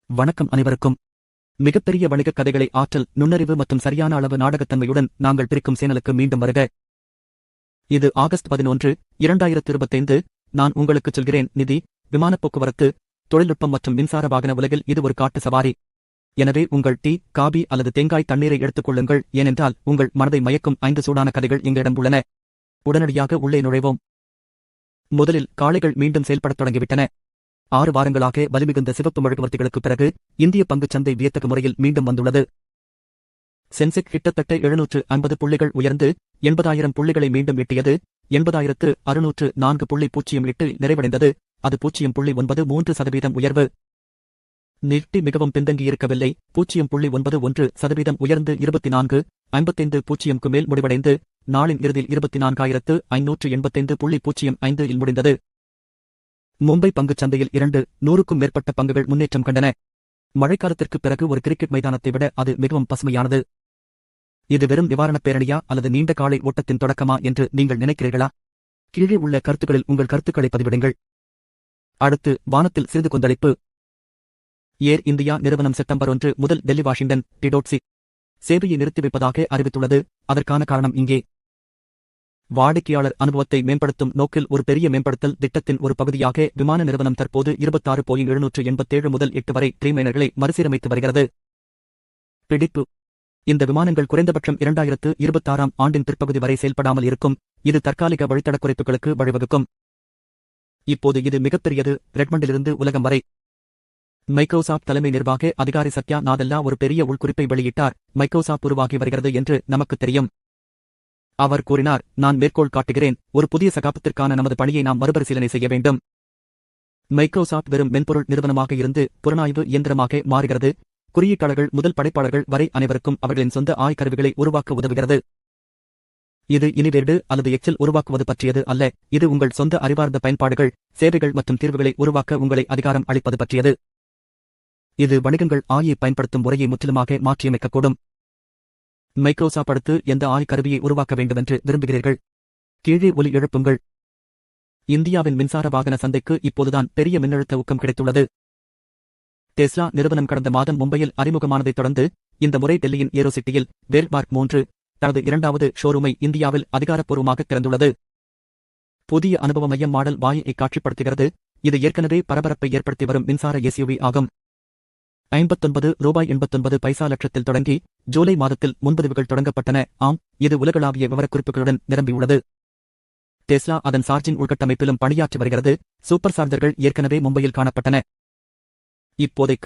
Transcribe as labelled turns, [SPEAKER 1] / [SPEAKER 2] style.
[SPEAKER 1] வணக்கம் அனைவருக்கும். மிகப்பெரிய வணிகக் கதைகளை ஆற்றல், நுண்ணறிவு மற்றும் சரியான அளவு நாடகத்தன்மையுடன் நாங்கள் பிரிக்கும் சேனலுக்கு மீண்டும் வருக. இது ஆகஸ்ட் 11, 2025. நான் உங்களுக்குச் சொல்கிறேன். நிதி, விமானப் போக்குவரத்து, தொழில்நுட்பம் மற்றும் மின்சார வாகன உலகில் இது ஒரு காட்டு சவாரி. எனவே உங்கள் டீ, காபி அல்லது தேங்காய் தண்ணீரை எடுத்துக் கொள்ளுங்கள், ஏனென்றால் உங்கள் மனதை மயக்கும் 5 சூடான கதைகள் எங்களிடம் உள்ளன. உடனடியாக உள்ளே நுழைவோம். முதலில் காளைகள் மீண்டும் செயல்படத் தொடங்கிவிட்டன. 6 வாரங்களாக வலிமிகுந்த சிவப்பு மெழுகுவர்த்திகளுக்குப் பிறகு இந்திய பங்குச் சந்தை வியத்தகு முறையில் மீண்டும் வந்துள்ளது. சென்செக்ஸ் கிட்டத்தட்ட 750 புள்ளிகள் உயர்ந்து 80,000 புள்ளிகளை மீண்டும் எட்டியது. 80,604.08 நிறைவடைந்தது. அது 0.93% உயர்வு. நிஃப்டி மிகவும் பின்தங்கியிருக்கவில்லை. 0.91% உயர்ந்து 24,55 மேல் முடிவடைந்து நாளின் இறுதியில் 24,585.05 இல் முடிந்தது. மும்பை பங்குச் சந்தையில் 200க்கும் மேற்பட்ட பங்குகள் முன்னேற்றம் கண்டன. மழைக்காலத்திற்குப் பிறகு ஒரு கிரிக்கெட் மைதானத்தை விட அது மிகவும் பசுமையானது. இது வெறும் நிவாரணப் பேரணியா அல்லது நீண்ட காலை ஓட்டத்தின் தொடக்கமா என்று நீங்கள் நினைக்கிறீர்களா? கீழே உள்ள கருத்துக்களில் உங்கள் கருத்துக்களை பதிவிடுங்கள். அடுத்து, வானத்தில் சிறிது கொந்தளிப்பு. ஏர் இந்தியா நிறுவனம் செப்டம்பர் 1 முதல் டெல்லி வாஷிங்டன் டி.சி. சேவையை நிறுத்தி வைப்பதாக அறிவித்துள்ளது. அதற்கான காரணம் இங்கே. வாடிக்கையாளர் அனுபவத்தை மேம்படுத்தும் நோக்கில் ஒரு பெரிய மேம்படுத்தல் திட்டத்தின் ஒரு பகுதியாக விமான நிறுவனம் தற்போது 26,787 முதல் 8 வரை ட்ரீம்லைனர்களை மறுசீரமைத்து வருகிறது. பிடிப்பு: இந்த விமானங்கள் குறைந்தபட்சம் 2026ஆம் ஆண்டின் பிற்பகுதி வரை செயல்படாமல் இருக்கும். இது தற்காலிக வழித்தட குறைப்புகளுக்கு வழிவகுக்கும். இப்போது இது மிகப்பெரியது. ரெட்மண்டிலிருந்து உலகம் வரை. மைக்ரோசாப்ட் தலைமை நிர்வாக அதிகாரி சத்யா நாதெல்லா ஒரு பெரிய உள்குறிப்பை வெளியிட்டார். மைக்ரோசாப்ட் உருவாகி வருகிறது என்று நமக்கு தெரியும். அவர் கூறினார், நான் மேற்கோள் காட்டுகிறேன், ஒரு புதிய சகாப்தத்திற்கான நமது பணியை நாம் மறுபரிசீலனை செய்ய வேண்டும். மைக்ரோசாப்ட் வெறும் மென்பொருள் நிறுவனமாக இருந்து புலனாய்வு இயந்திரமாக மாறுகிறது. குறியீட்டாளர்கள் முதல் படைப்பாளர்கள் வரை அனைவருக்கும் அவர்களின் சொந்த கருவிகளை உருவாக்க உதவுகிறது. இது இனி வேர்டு அல்லது எக்ஸெல் உருவாக்குவது பற்றியது அல்ல. இது உங்கள் சொந்த அறிவார்ந்த பயன்பாடுகள், சேவைகள் மற்றும் தீர்வுகளை உருவாக்க உங்களை அதிகாரம் அளிப்பது பற்றியது. இது வணிகங்கள் பயன்படுத்தும் முறையை முற்றிலுமாக மாற்றியமைக்கக்கூடும். மைக்ரோசாப்ட் அடுத்து எந்த கருவியை உருவாக்க வேண்டுமென்று விரும்புகிறீர்கள்? கீழே ஒலி எழுப்புங்கள். இந்தியாவின் மின்சார வாகன சந்தைக்கு இப்போதுதான் பெரிய மின்னழுத்த ஊக்கம் கிடைத்துள்ளது. டெஸ்லா நிறுவனம் கடந்த மாதம் மும்பையில் அறிமுகமானதைத் தொடர்ந்து இந்த முறை டெல்லியின் ஏரோசிட்டியில் வேல்மார்க் 3 தனது 2வது ஷோரூமை இந்தியாவில் அதிகாரப்பூர்வமாக திறந்துள்ளது. புதிய அனுபவ மையம் மாடல் வாயை காட்சிப்படுத்துகிறது. இது ஏற்கனவே பரபரப்பை ஏற்படுத்தி வரும் மின்சார எஸ்யூவி ஆகும். $59.89 லட்சத்தில் தொடங்கி ஜூலை மாதத்தில் முன்பதிவுகள் தொடங்கப்பட்டன. இது உலகளாவிய விவரக்குறிப்புகளுடன் நிரம்பியுள்ளது. டெஸ்லா அதன் சார்ஜிங் உள்கட்டமைப்பிலும் பணியாற்றி வருகிறது. சூப்பர் சார்ஜர்கள் ஏற்கனவே மும்பையில் காணப்பட்டன. இப்போதைக்கு